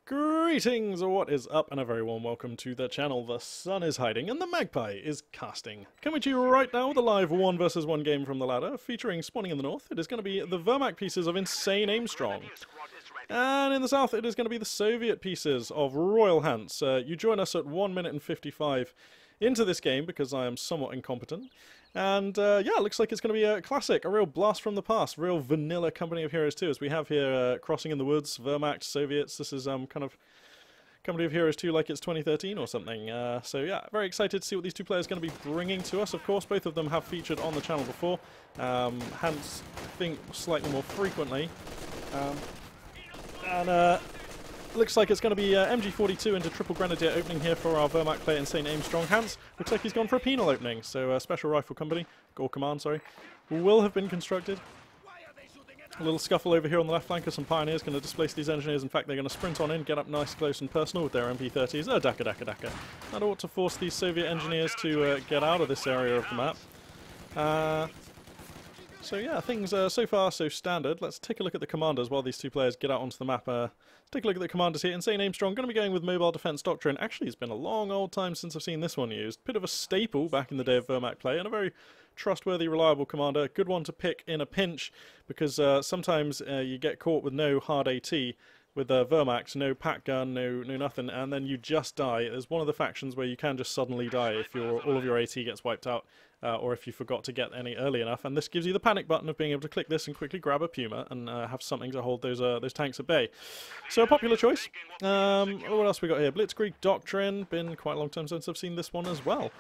Greetings, or what is up, and a very warm welcome to the channel. The sun is hiding and the magpie is casting. Coming to you right now with a live 1 versus 1 game from the ladder, featuring spawning in the north. It is going to be the Wermacht pieces of insane Aimstrong. And in the south, it is going to be the Soviet pieces of RoyalHants. You join us at 1 minute and 55 into this game, because I am somewhat incompetent. And yeah, it looks like it's going to be a classic, a real blast from the past, real vanilla Company of Heroes 2, as we have here Crossing in the Woods, Wermacht, Soviets. This is kind of Company of Heroes 2 like it's 2013 or something. So yeah, very excited to see what these two players are going to be bringing to us. Of course, both of them have featured on the channel before. Hans, I think, slightly more frequently. Looks like it's going to be MG42 into Triple Grenadier opening here for our Wermacht player Insane Aimstrong. Hans looks like he's gone for a penal opening, so Special Rifle Company, or Command, sorry, will have been constructed. A little scuffle over here on the left flank of some Pioneers, going to displace these Engineers. In fact, they're going to sprint on in, get up nice, close and personal with their MP30s. Oh, Daka, Daka, Daka. That ought to force these Soviet Engineers to get out of this area of the map. So yeah, things so far so standard. Let's take a look at the commanders while these two players get out onto the map. Let's take a look at the commanders here. Insane Aimstrong, going to be going with Mobile Defense Doctrine. Actually, it's been a long old time since I've seen this one used. Bit of a staple back in the day of Wermacht play, and a very trustworthy, reliable commander. Good one to pick in a pinch, because sometimes you get caught with no hard AT with Wermacht, no pack gun, no nothing, and then you just die. There's one of the factions where you can just suddenly die if all of your AT gets wiped out, or if you forgot to get any early enough, and this gives you the panic button of being able to click this and quickly grab a Puma and have something to hold those tanks at bay. So a popular choice. What else we got here? Blitzkrieg Doctrine, been quite a long time since I've seen this one as well.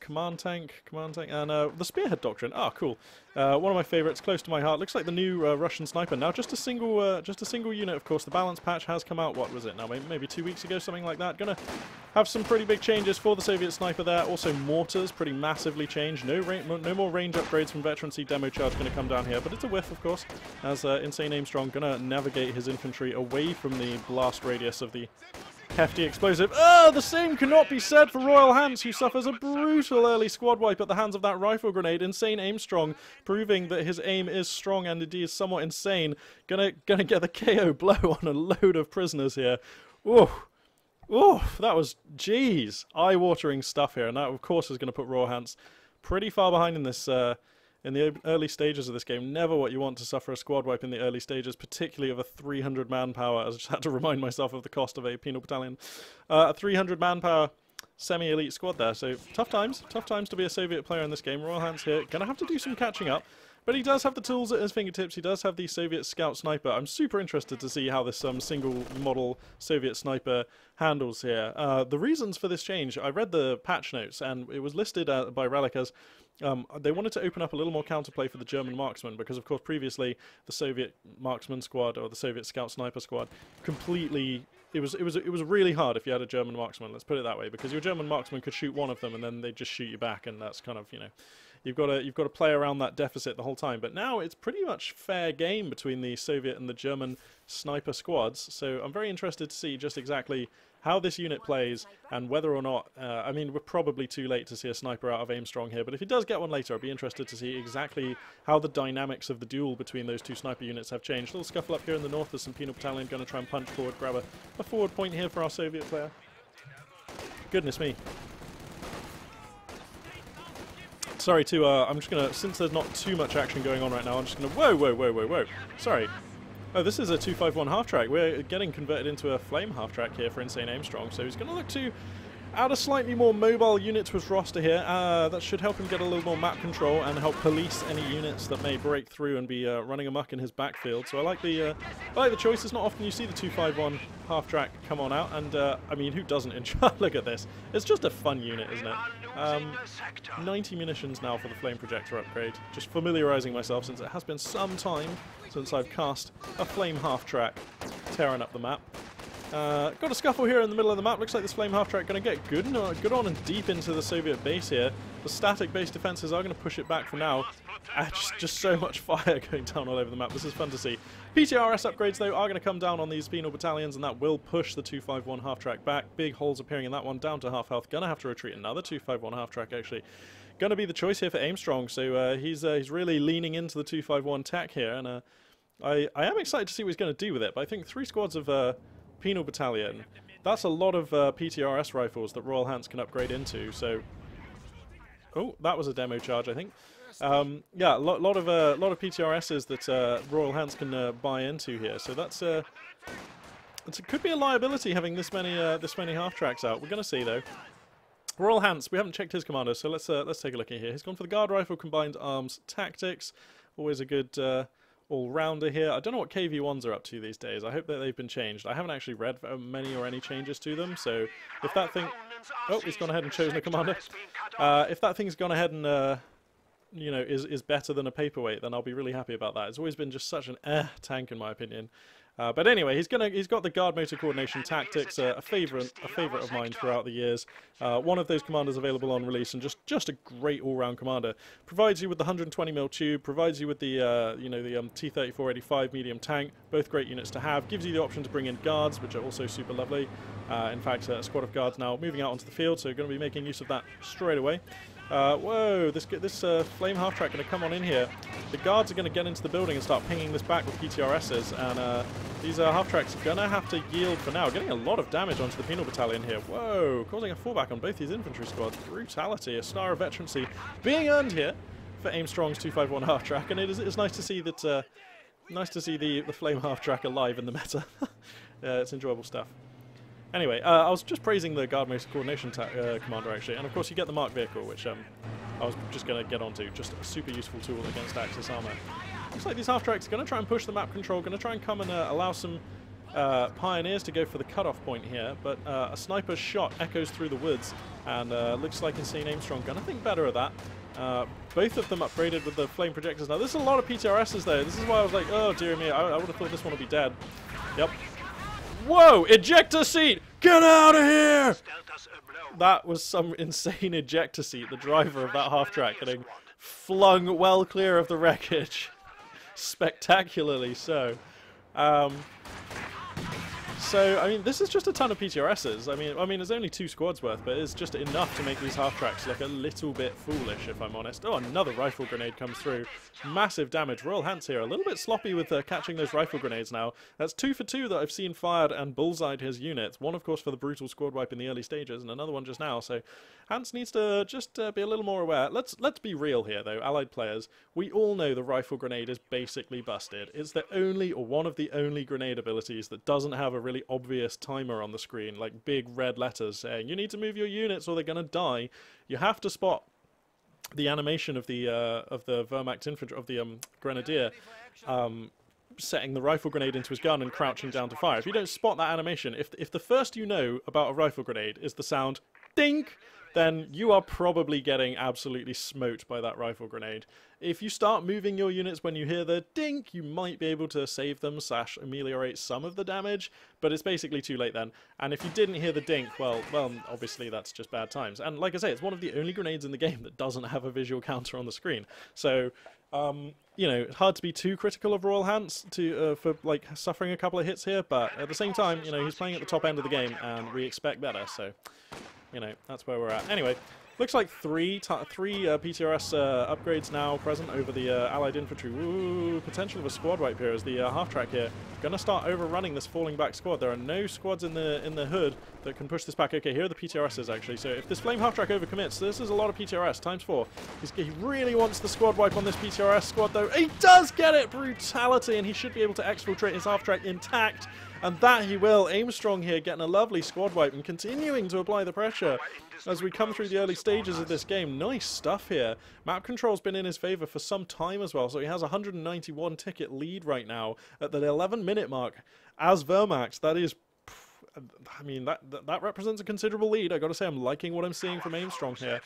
Command tank, and the Spearhead Doctrine. Ah, cool. One of my favourites, close to my heart. Looks like the new Russian sniper. Now, just a single unit. Of course, the balance patch has come out. What was it now? Maybe 2 weeks ago, something like that. Gonna have some pretty big changes for the Soviet sniper there. Also, mortars pretty massively changed. No more range upgrades from Veterancy Demo Charge going to come down here, but it's a whiff, of course, as Insane Aimstrong gonna navigate his infantry away from the blast radius of the hefty explosive. The same cannot be said for RoyalHants, who suffers a brutal early squad wipe at the hands of that rifle grenade. Insane Aimstrong, proving that his aim is strong and indeed is somewhat insane. Gonna get the KO blow on a load of prisoners here. Ooh, that was, jeez, eye-watering stuff here, and that of course is going to put RoyalHants pretty far behind in this. In the early stages of this game. Never what you want to suffer a squad wipe in the early stages, particularly of a 300 manpower, as I just had to remind myself of the cost of a penal battalion. A 300 manpower semi-elite squad there, so tough times to be a Soviet player in this game. RoyalHants here, gonna have to do some catching up, but he does have the tools at his fingertips. He does have the Soviet Scout Sniper. I'm super interested to see how this single model Soviet Sniper handles here. The reasons for this change, I read the patch notes, and it was listed by Relic as they wanted to open up a little more counterplay for the German marksman, because of course previously the Soviet marksman squad or the Soviet Scout Sniper squad completely, it was really hard if you had a German marksman, let's put it that way, because your German marksman could shoot one of them and then they just shoot you back, and that's kind of, you know, you've got to play around that deficit the whole time. But now it's pretty much fair game between the Soviet and the German sniper squads, so I'm very interested to see just exactly how this unit plays, and whether or not, I mean, we're probably too late to see a sniper out of Aimstrong here, but if he does get one later, I'll be interested to see exactly how the dynamics of the duel between those two sniper units have changed. A little scuffle up here in the north. There's some penal battalion going to try and punch forward, grab a forward point here for our Soviet player. Goodness me. Sorry to, I'm just going to, since there's not too much action going on right now, I'm just going to, whoa. Sorry. Oh, this is a 251 half-track. We're getting converted into a flame half-track here for Insane Aimstrong, so he's going to look to add a slightly more mobile unit to his roster here. That should help him get a little more map control and help police any units that may break through and be running amok in his backfield. So I like the choice. It's not often you see the 251 half-track come on out, and I mean, who doesn't enjoy? Look at this. It's just a fun unit, isn't it? 90 munitions now for the flame projector upgrade. Just familiarising myself, since it has been some time since I've cast a flame half-track tearing up the map. Got a scuffle here in the middle of the map. Looks like this flame half-track going to get good on and deep into the Soviet base here. The static base defences are going to push it back for now. Just so much fire going down all over the map. This is fun to see. PTRS upgrades, though, are going to come down on these penal battalions, and that will push the 251 half-track back. Big holes appearing in that one, down to half health. Going to have to retreat. Another 251 half-track, actually. Going to be the choice here for Aimstrong, so he's really leaning into the 251 tech here, and I am excited to see what he's going to do with it, but I think 3 squads of Penal Battalion. That's a lot of PTRS rifles that RoyalHants can upgrade into, so... Oh, that was a demo charge, I think. Yeah, a lot of PTRSs that RoyalHants can buy into here, so that's... it could be a liability having this many half-tracks out. We're going to see, though. RoyalHants, we haven't checked his commander, so let's take a look at here. He's gone for the Guard Rifle Combined Arms Tactics. Always a good all-rounder here. I don't know what KV-1s are up to these days. I hope that they've been changed. I haven't actually read many or any changes to them, so if that thing... Oh, he's gone ahead and chosen a commander. If that thing's gone ahead and, you know, is better than a paperweight, then I'll be really happy about that. It's always been just such an tank, in my opinion. But anyway, he's got the Guard Motor Coordination Tactics, a favourite of mine throughout the years. One of those commanders available on release, and just a great all-round commander. Provides you with the 120mm tube, provides you with the you know, the T-34-85 medium tank, both great units to have. Gives you the option to bring in guards, which are also super lovely. In fact, a squad of guards now moving out onto the field, so going to be making use of that straight away. Whoa, this flame half-track going to come on in here. The guards are going to get into the building and start pinging this back with PTRSs, and these half-tracks are going to have to yield for now. Getting a lot of damage onto the Penal Battalion here. Whoa, causing a fallback on both these infantry squads. Brutality, a star of veterancy being earned here for Aimstrong's 251 half-track, and it's nice to see that the flame half-track alive in the meta. It's enjoyable stuff. Anyway, I was just praising the Guard Motor Coordination commander, actually, and of course you get the Mark vehicle, which I was just going to get onto. Just a super useful tool against Axis armor. Looks like these half-tracks are going to try and push the map control, going to try and come and allow some pioneers to go for the cutoff point here, but a sniper's shot echoes through the woods, and looks like Insane Aimstrong going to think better of that. Both of them upgraded with the flame projectors. Now, this is a lot of PTRSs, though. This is why I was like, oh, dear me, I would have thought this one would be dead. Yep. Whoa! Ejector seat! Get out of here! That was some insane ejector seat. The driver of that half-track getting flung well clear of the wreckage. Spectacularly so. So, I mean, this is just a ton of PTRSs. I mean, there's only 2 squads worth, but it's just enough to make these half-tracks look a little bit foolish, if I'm honest. Oh, another rifle grenade comes through. Massive damage. RoyalHants here, a little bit sloppy with catching those rifle grenades now. That's 2 for 2 that I've seen fired and bullseyed his units. One, of course, for the brutal squad wipe in the early stages, and another one just now. So, Hans needs to just be a little more aware. Let's be real here, though, Allied players. We all know the rifle grenade is basically busted. It's the only, or one of the only grenade abilities that doesn't have a really obvious timer on the screen, like big red letters saying you need to move your units or they're going to die. You have to spot the animation of the Wermacht infantry, of the grenadier, setting the rifle grenade into his gun and crouching down to fire. If you don't spot that animation, if the first you know about a rifle grenade is the sound dink, then you are probably getting absolutely smoked by that rifle grenade. If you start moving your units when you hear the dink, you might be able to save them / ameliorate some of the damage, but it's basically too late then. And if you didn't hear the dink, well, obviously that's just bad times. And like I say, it's one of the only grenades in the game that doesn't have a visual counter on the screen. So, you know, hard to be too critical of RoyalHants for like suffering a couple of hits here, but at the same time, you know, he's playing at the top end of the game, and we expect better. So, you know, that's where we're at. Anyway, looks like three PTRS upgrades now present over the Allied infantry. Ooh, potential of a squad wipe here as the half-track here going to start overrunning this falling back squad. There are no squads in the hood that can push this back. Okay, here are the PTRSs actually. So if this flame half-track overcommits, this is a lot of PTRS, ×4. He really wants the squad wipe on this PTRS squad though. He does get it! Brutality! And he should be able to exfiltrate his half-track intact. And that he will. Aimstrong here getting a lovely squad wipe and continuing to apply the pressure as we come through the early stages of this game. Nice stuff here. Map control's been in his favour for some time as well, so he has a 191 ticket lead right now at the 11-minute mark as Wermacht. That is, I mean, that represents a considerable lead. I got to say, I'm liking what I'm seeing from Aimstrong here.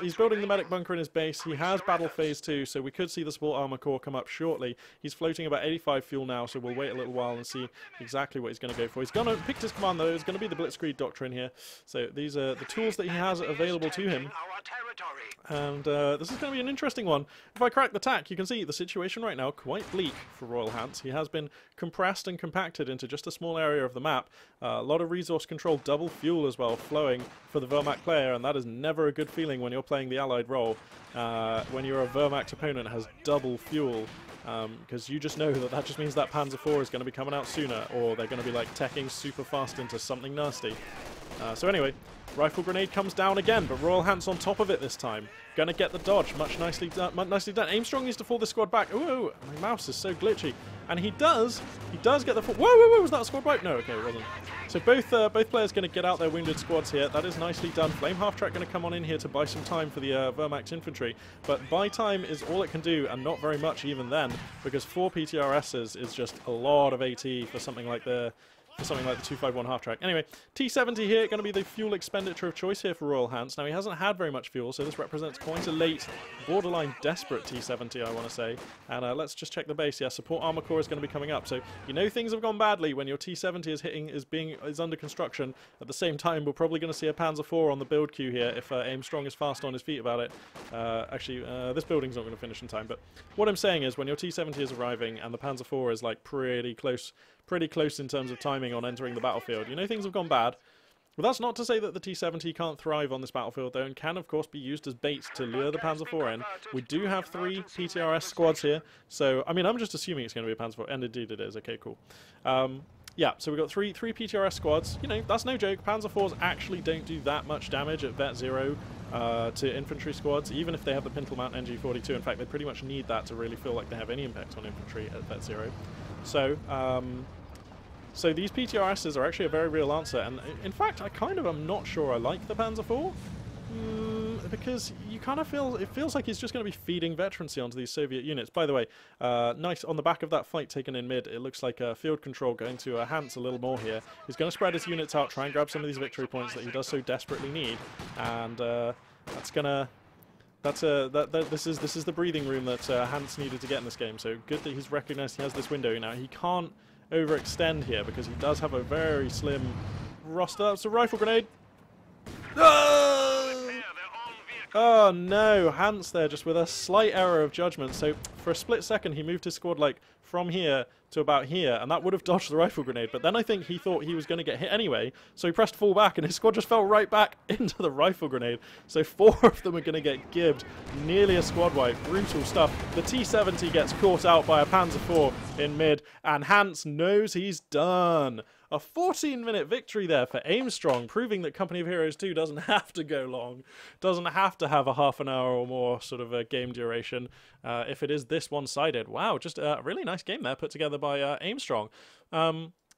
He's building the medic bunker in his base. He has battle phase 2, so we could see the support armor core come up shortly. He's floating about 85 fuel now, so we'll wait a little while and see exactly what he's going to go for. He's going to pick his command though. It's going to be the Blitzkrieg Doctrine here. So these are the tools that he has available to him. And this is going to be an interesting one. If I crack the tack, you can see the situation right now quite bleak for RoyalHants. He has been compressed and compacted into just a small area of the map. A lot of resource control, double fuel as well, flowing for the Wermacht player, and that is never a good feeling when you're playing the Allied role. When you're a Wermacht opponent has double fuel, because you just know that just means that Panzer IV is going to be coming out sooner, or they're going to be like teching super fast into something nasty. So anyway, rifle grenade comes down again, but RoyalHants on top of it this time. Gonna get the dodge, much nicely done. Aimstrong needs to fall the squad back. Ooh, my mouse is so glitchy. And he does get the fall. Whoa, was that a squad wipe? No, okay, it wasn't. So both players going to get out their wounded squads here. That is nicely done. Flame half-track going to come on in here to buy some time for the Wermacht infantry. But buy time is all it can do, and not very much even then, because 4 PTRSs is just a lot of AT for something like the 251 half-track. Anyway, T70 here, going to be the fuel expenditure of choice here for RoyalHants. Now, he hasn't had very much fuel, so this represents quite a late, borderline desperate T70, I want to say. And let's just check the base. Yeah, support armor core is going to be coming up. So, you know things have gone badly when your T70 is under construction. At the same time, we're probably going to see a Panzer IV on the build queue here if Aimstrong is fast on his feet about it. Actually, this building's not going to finish in time, but what I'm saying is when your T70 is arriving and the Panzer IV is like pretty close in terms of timing on entering the battlefield, you know things have gone bad. Well, that's not to say that the T70 can't thrive on this battlefield, though, and can, of course, be used as bait to lure the Panzer IV in. We do have 3 PTRS squads here, so, I mean, I'm just assuming it's going to be a Panzer IV, and indeed it is. Okay, cool. Yeah, so we've got three PTRS squads. You know, that's no joke. Panzer IVs actually don't do that much damage at Vet 0 to infantry squads, even if they have the Pintle Mount NG42. In fact, they pretty much need that to really feel like they have any impact on infantry at Vet 0. So, so these PTRSs are actually a very real answer, and in fact, I kind of am not sure I like the Panzer IV, because you kind of it feels like he's just going to be feeding veterancy onto these Soviet units. By the way, nice on the back of that fight taken in mid, it looks like field control going to Hans a little more here. He's going to spread his units out, try and grab some of these victory points that he does so desperately need, and that's gonna. This is the breathing room that Hans needed to get in this game. So good that he's recognised he has this window now. He can't overextend here because he does have a very slim roster. It's a rifle grenade. Oh no, Hans there just with a slight error of judgment. So for a split second he moved his squad like from here to about here, and that would have dodged the rifle grenade, but then I think he thought he was going to get hit anyway, so he pressed fall back and his squad just fell right back into the rifle grenade. So 4 of them are going to get gibbed. Nearly a squad wipe. Brutal stuff. The T70 gets caught out by a Panzer IV in mid, and Hans knows he's done. A 14-minute victory there for Aimstrong, proving that Company of Heroes 2 doesn't have to go long, doesn't have to have a half an hour or more sort of a game duration if it is this one-sided. Wow, just a really nice game there put together by Aimstrong.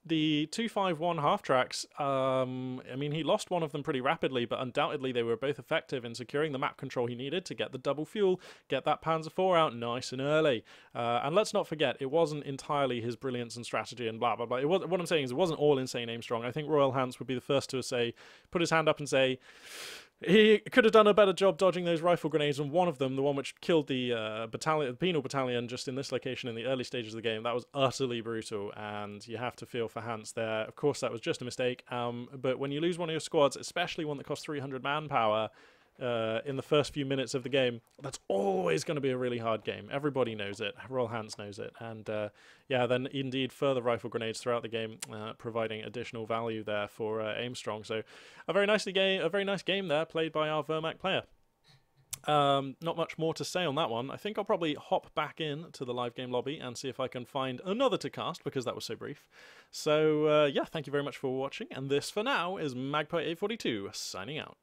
The 251 half-tracks, I mean, he lost one of them pretty rapidly, but undoubtedly they were both effective in securing the map control he needed to get the double fuel, get that Panzer IV out nice and early. And let's not forget, it wasn't entirely his brilliance and strategy and blah, blah, blah. What I'm saying is it wasn't all insane Aimstrong. I think RoyalHants would be the first to say, put his hand up and say, he could have done a better job dodging those rifle grenades, and one of them, the one which killed the the penal battalion just in this location in the early stages of the game, that was utterly brutal, and you have to feel for Hans there. Of course, that was just a mistake, but when you lose one of your squads, especially one that costs 300 manpower, in the first few minutes of the game, that's always going to be a really hard game. Everybody knows it. RoyalHants knows it. And yeah, then indeed further rifle grenades throughout the game, providing additional value there for Aimstrong. So a very nice game there played by our Wermacht player. Not much more to say on that one. I think I'll probably hop back in to the live game lobby and see if I can find another to cast, because that was so brief. So yeah, thank you very much for watching, and this for now is Magpie842 signing out.